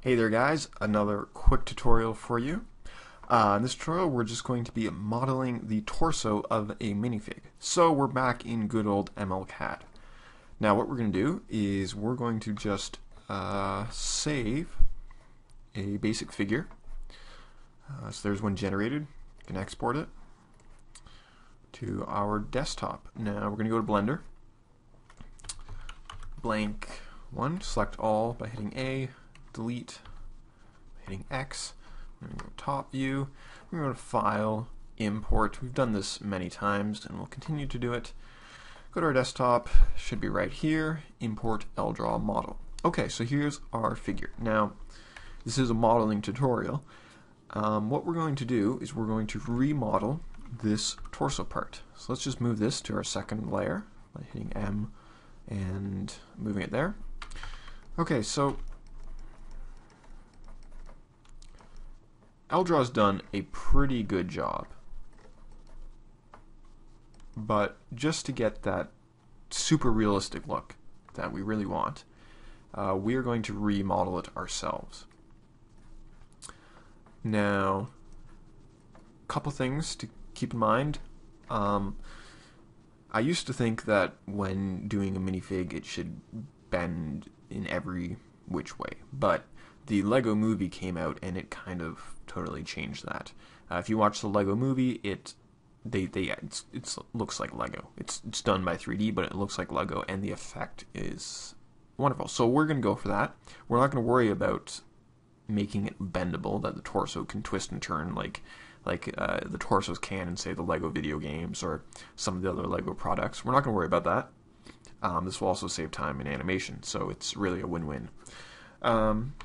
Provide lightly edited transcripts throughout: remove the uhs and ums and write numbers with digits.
Hey there guys, another quick tutorial for you. In this tutorial we're just going to be modeling the torso of a minifig. So we're back in good old MLCAD. Now what we're going to do is we're going to just save a basic figure. So there's one generated. You can export it to our desktop. Now we're going to go to Blender. Blank one, select all by hitting A. Delete, hitting X. We're going to go top view. We're going to go to File, Import. We've done this many times and we'll continue to do it. Go to our desktop, should be right here. Import LDraw model. Okay, so here's our figure. Now, this is a modeling tutorial. What we're going to do is we're going to remodel this torso part. So let's just move this to our second layer by hitting M and moving it there. Okay, so LDraw's done a pretty good job, but just to get that super realistic look that we really want, we are going to remodel it ourselves. Now, a couple things to keep in mind. I used to think that when doing a minifig it should bend in every which way, but the Lego movie came out and it kind of totally changed that. If you watch the Lego movie, it looks like Lego. It's done by 3D, but it looks like Lego, and the effect is wonderful. So we're going to go for that. We're not going to worry about making it bendable, that the torso can twist and turn like the torsos can in, say, the Lego video games or some of the other Lego products. We're not going to worry about that. This will also save time in animation, so it's really a win-win.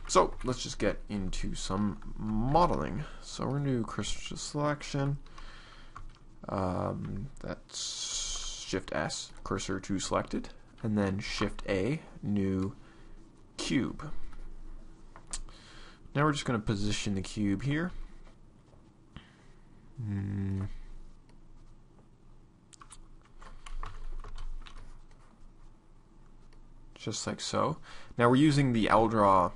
So let's just get into some modeling. So we're going to do cursor selection. That's Shift S, cursor to selected, and then Shift A, new cube. Now we're just going to position the cube here. Just like so. Now we're using the LDraw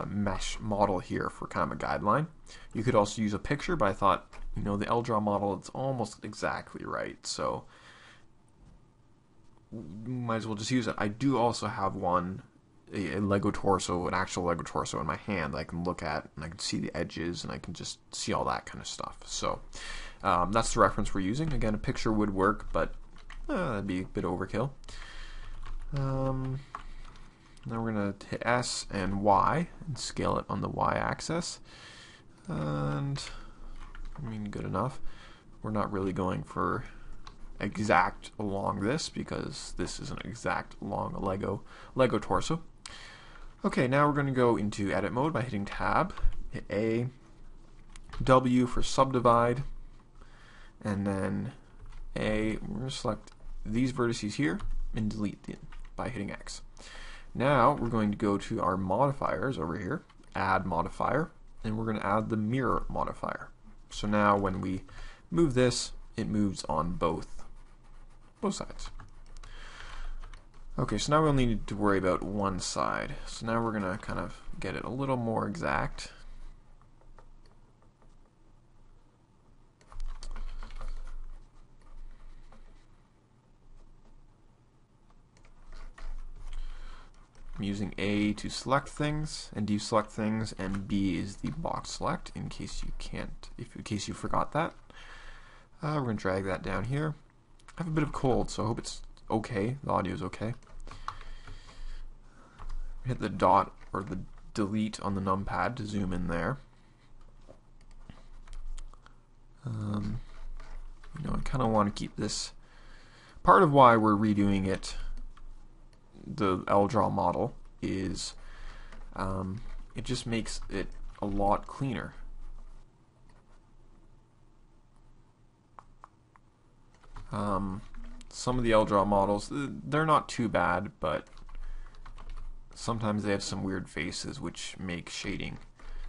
mesh model here for kind of a guideline. You could also use a picture, but I thought, the LDraw model, it's almost exactly right, so might as well just use it. I do also have one, a Lego torso, an actual Lego torso in my hand that I can look at, and I can see the edges, and I can just see all that kind of stuff. So that's the reference we're using. Again, a picture would work, but that'd be a bit overkill. Now we're going to hit S and Y and scale it on the Y axis, and good enough. We're not really going for exact along this because this isn't exact along a Lego torso. Okay, now we're going to go into edit mode by hitting Tab, hit A, W for subdivide, and then A. We're going to select these vertices here and delete them by hitting X. Now we're going to go to our modifiers over here, add modifier, and we're going to add the mirror modifier. So now when we move this, it moves on both sides. Okay, so now we only need to worry about one side. So now we're going to kind of get it a little more exact. I'm using A to select things and deselect things, and B is the box select in case you forgot that. We're going to drag that down here. I have a bit of cold, so I hope it's okay. The audio is okay. Hit the dot or the delete on the numpad to zoom in there. I kind of want to keep this. Part of why we're redoing it, the LDraw model, is it just makes it a lot cleaner. Some of the LDraw models, they're not too bad, but sometimes they have some weird faces which make shading.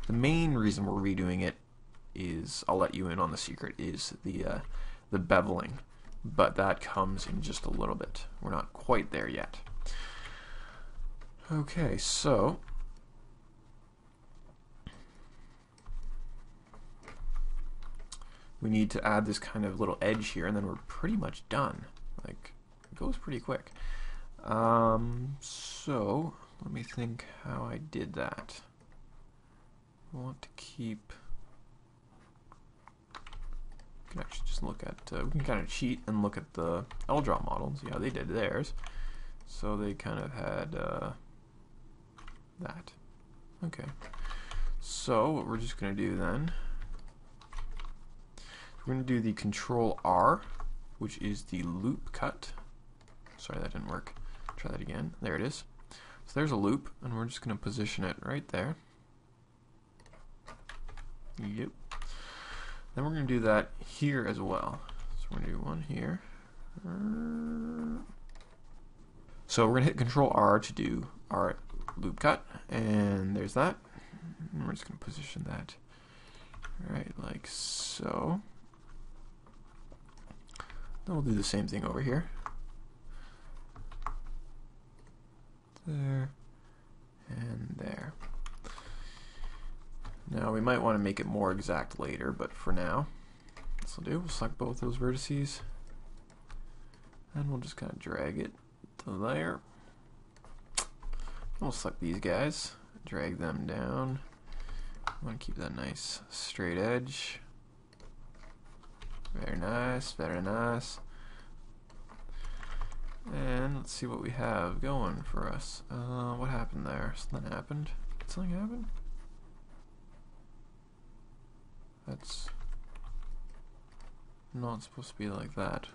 The main reason we're redoing it is, I'll let you in on the secret, is the beveling, but that comes in just a little bit. We're not quite there yet. Okay, so we need to add this kind of little edge here, and then we're pretty much done. Like, it goes pretty quick. So let me think how I did that. I want to keep. We can actually just look at. We can kind of cheat and look at the LDraw model and see how they did theirs. So they kind of had that. Okay. So what we're just going to do then, we're going to do the Control R, which is the loop cut. Sorry, that didn't work. Try that again. There it is. So there's a loop, and we're just going to position it right there. Yep. Then we're going to do that here as well. So we're going to do one here. So we're going to hit Control R to do our loop cut, and there's that. And we're just going to position that right like so. Then we'll do the same thing over here. There and there. Now we might want to make it more exact later, but for now, this will do. We'll select both those vertices, and we'll just kind of drag it to there. We'll select these guys, drag them down. I want to keep that nice straight edge. Very nice, very nice. And let's see what we have going for us. What happened there? Something happened? Did something happen? That's not supposed to be like that.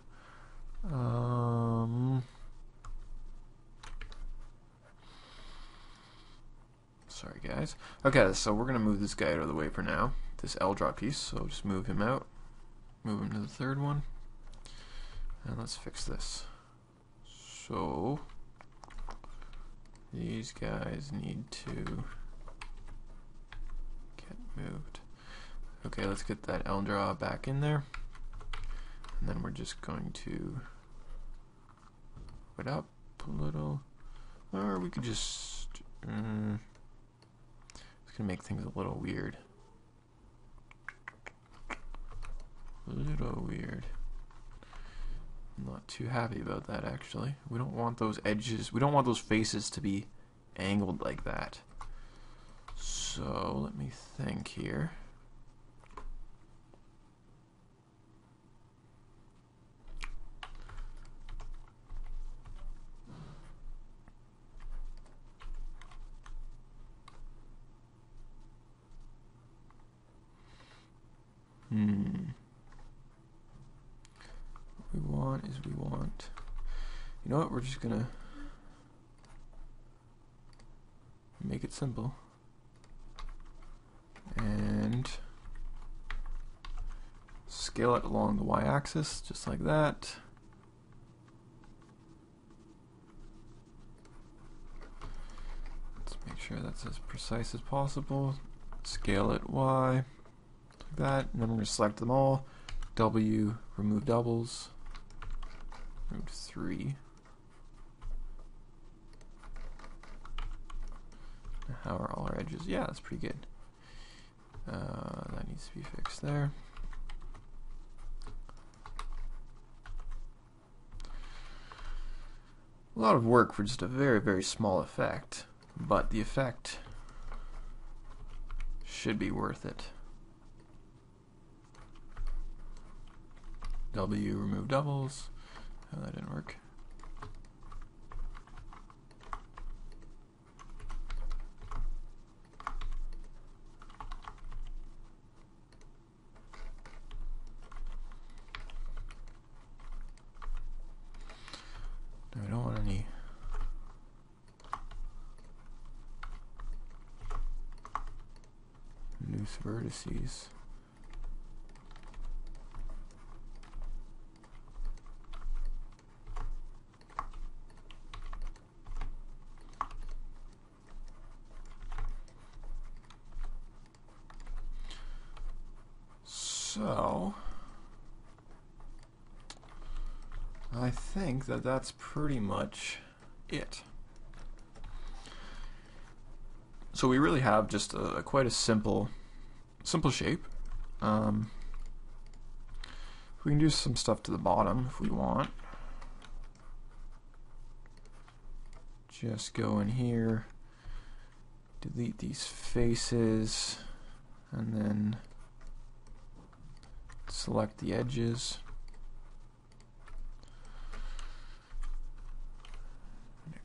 Sorry guys. Okay, so we're gonna move this guy out of the way for now. This LDraw piece, so just move him out. Move him to the third one. And let's fix this. So these guys need to get moved. Okay, let's get that LDraw back in there. And then we're just going to put it up a little. Or we could just it's gonna make things a little weird. A little weird. I'm not too happy about that actually. We don't want those edges, we don't want those faces to be angled like that. So let me think here. What we want is we want, you know what, we're just gonna make it simple and scale it along the y-axis just like that. Let's make sure that's as precise as possible. Scale it y like that, and then we're going to select them all. W, remove doubles, remove 3. How are all our edges? Yeah, that's pretty good. That needs to be fixed there. A lot of work for just a very, very small effect, but the effect should be worth it. W, remove doubles. Oh, that didn't work. No, I don't want any loose vertices. So I think that that's pretty much it. So we really have just quite a simple shape. We can do some stuff to the bottom if we want. Just go in here, delete these faces, and then select the edges.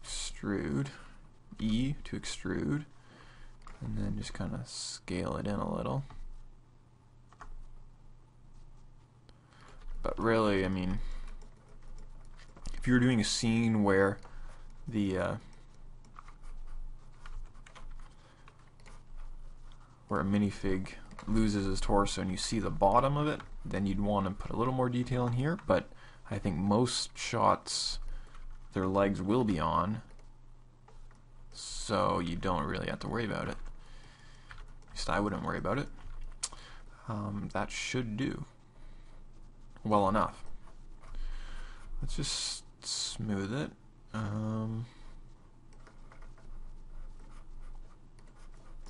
Extrude, E to extrude, and then just kind of scale it in a little. But really, I mean, if you're doing a scene where where a minifig loses his torso and you see the bottom of it, then you'd want to put a little more detail in here. But I think most shots, their legs will be on, so you don't really have to worry about it. At least I wouldn't worry about it. That should do well enough. Let's just smooth it.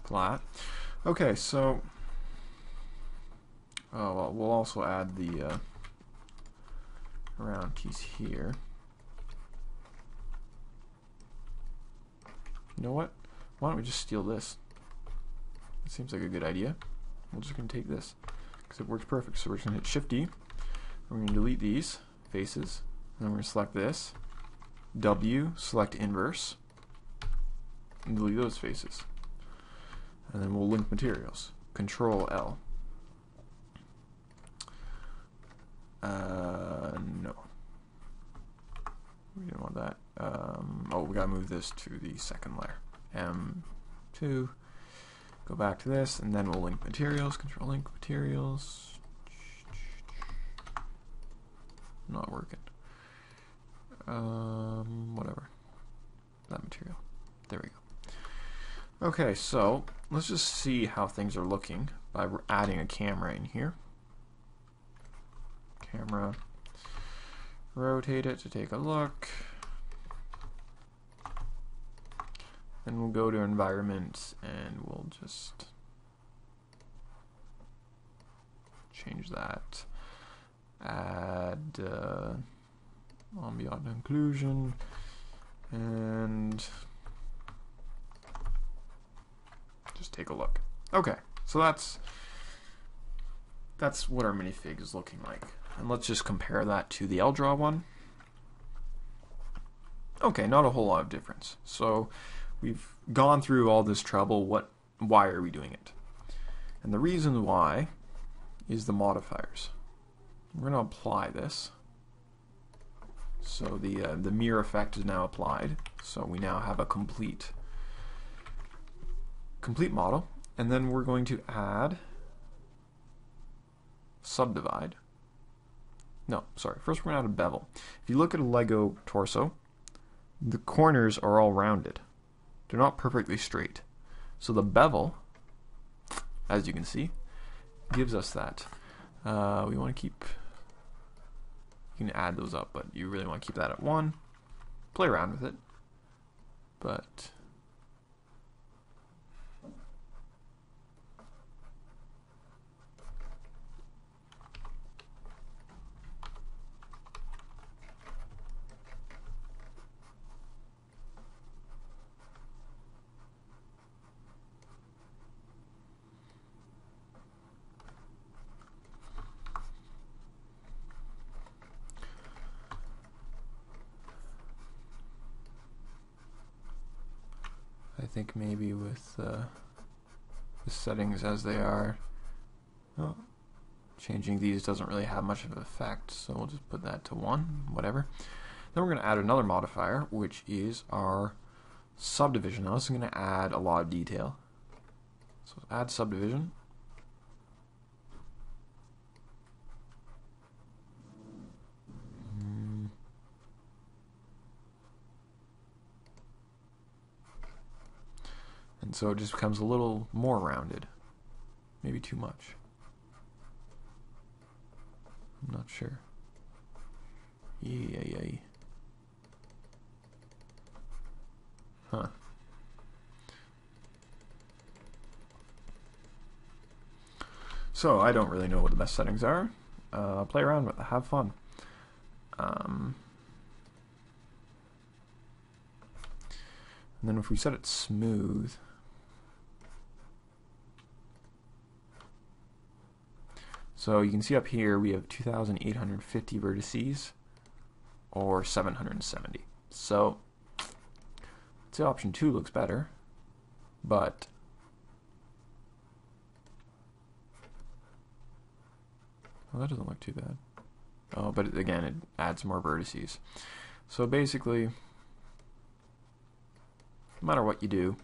Flat. Okay, so well, we'll also add the round piece here. You know what? Why don't we just steal this? It seems like a good idea. We're just going to take this because it works perfect. So we're just going to hit Shift-D. We're going to delete these faces. And then we're going to select this. W, select inverse. And delete those faces. And then we'll link materials. Control L. No. We didn't want that. Oh, we gotta move this to the second layer. M2. Go back to this, and then we'll link materials. Control link materials. Not working. Whatever. That material. There we go. Okay, so let's just see how things are looking by adding a camera in here. Camera. Rotate it to take a look. Then we'll go to environment and we'll just change that. Add ambient occlusion and just take a look. Okay, so that's what our minifig is looking like. And let's just compare that to the LDraw one. Okay, not a whole lot of difference. So we've gone through all this trouble. Why are we doing it? And the reason why is the modifiers. We're going to apply this. So the mirror effect is now applied. So we now have a complete model. And then we're going to add subdivide. No, sorry. First we're going to add a bevel. If you look at a Lego torso, the corners are all rounded. They're not perfectly straight. So the bevel, as you can see, gives us that. We want to keep, you can add those up, but you really want to keep that at 1. Play around with it. But I think maybe with the settings as they are, changing these doesn't really have much of an effect, so we'll just put that to 1, whatever. Then we're going to add another modifier, which is our subdivision. Now this is going to add a lot of detail. So add subdivision. And so it just becomes a little more rounded. Maybe too much. I'm not sure. Yay. Huh. So I don't really know what the best settings are. play around with it, have fun. And then if we set it smooth, so you can see up here we have 2,850 vertices or 770. So I'd say option 2 looks better, but well, that doesn't look too bad. Oh, but again, it adds more vertices. So basically, no matter what you do,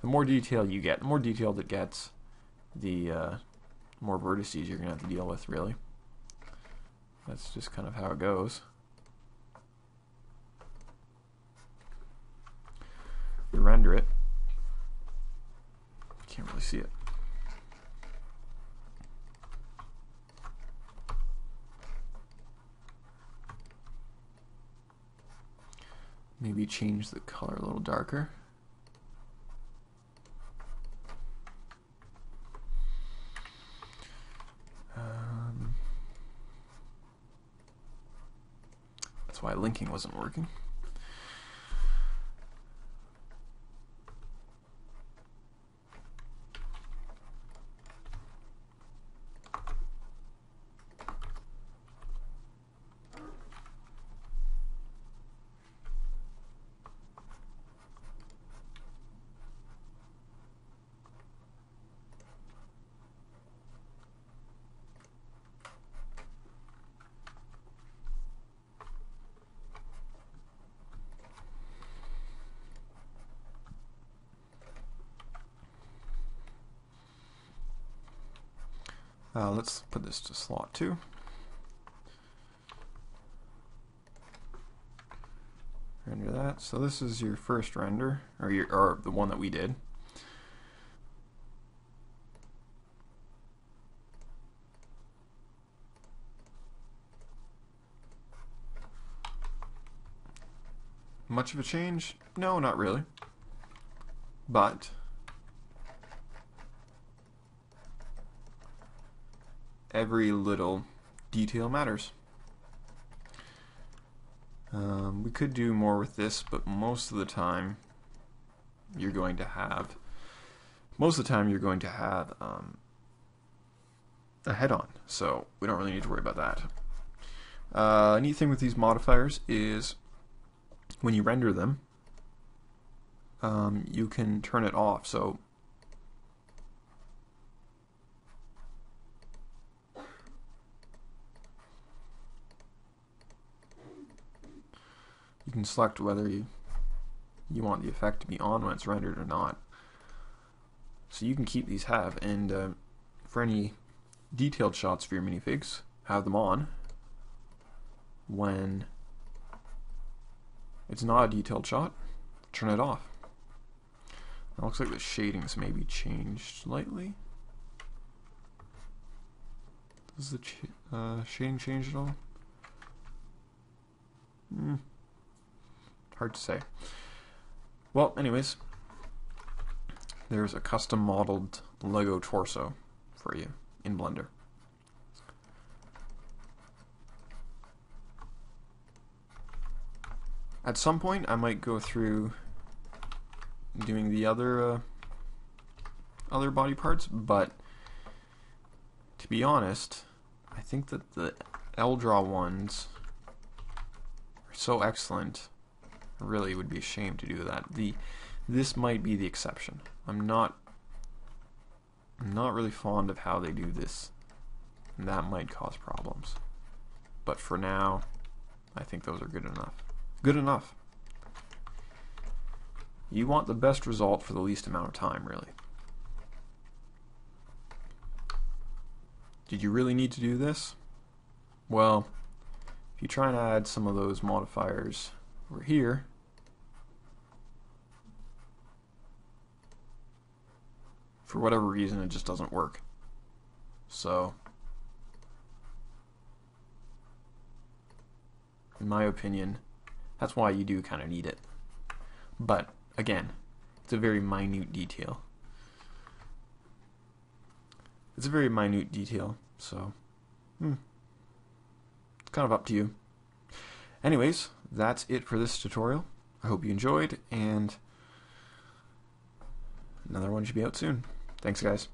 the more detail you get, the more detailed it gets, the more vertices you're going to have to deal with, really. That's just kind of how it goes. You render it. Can't really see it. Maybe change the color a little darker. That's why linking wasn't working. Let's put this to slot 2. Render that. So this is your first render, or the one that we did. Much of a change? No, not really. But every little detail matters. We could do more with this, but most of the time you're going to have a head-on, so we don't really need to worry about that. Neat thing with these modifiers is when you render them, you can turn it off. So you can select whether you want the effect to be on when it's rendered or not. So you can keep these and for any detailed shots for your minifigs, have them on. When it's not a detailed shot, turn it off. It looks like the shadings may be changed slightly. Does the shading change at all? Hard to say. Well, anyways, there's a custom modeled Lego torso for you in Blender. At some point, I might go through doing the other body parts, but to be honest, I think that the LDraw ones are so excellent. I really would be ashamed to do that. This might be the exception. I'm not really fond of how they do this, and that might cause problems. But for now, I think those are good enough. Good enough. You want the best result for the least amount of time, really. Did you really need to do this? Well, if you try and add some of those modifiers over here, for whatever reason, it just doesn't work. So, in my opinion, that's why you do kind of need it. But again, it's a very minute detail. It's a very minute detail, so kind of up to you. Anyways, that's it for this tutorial. I hope you enjoyed, and another one should be out soon. Thanks, guys.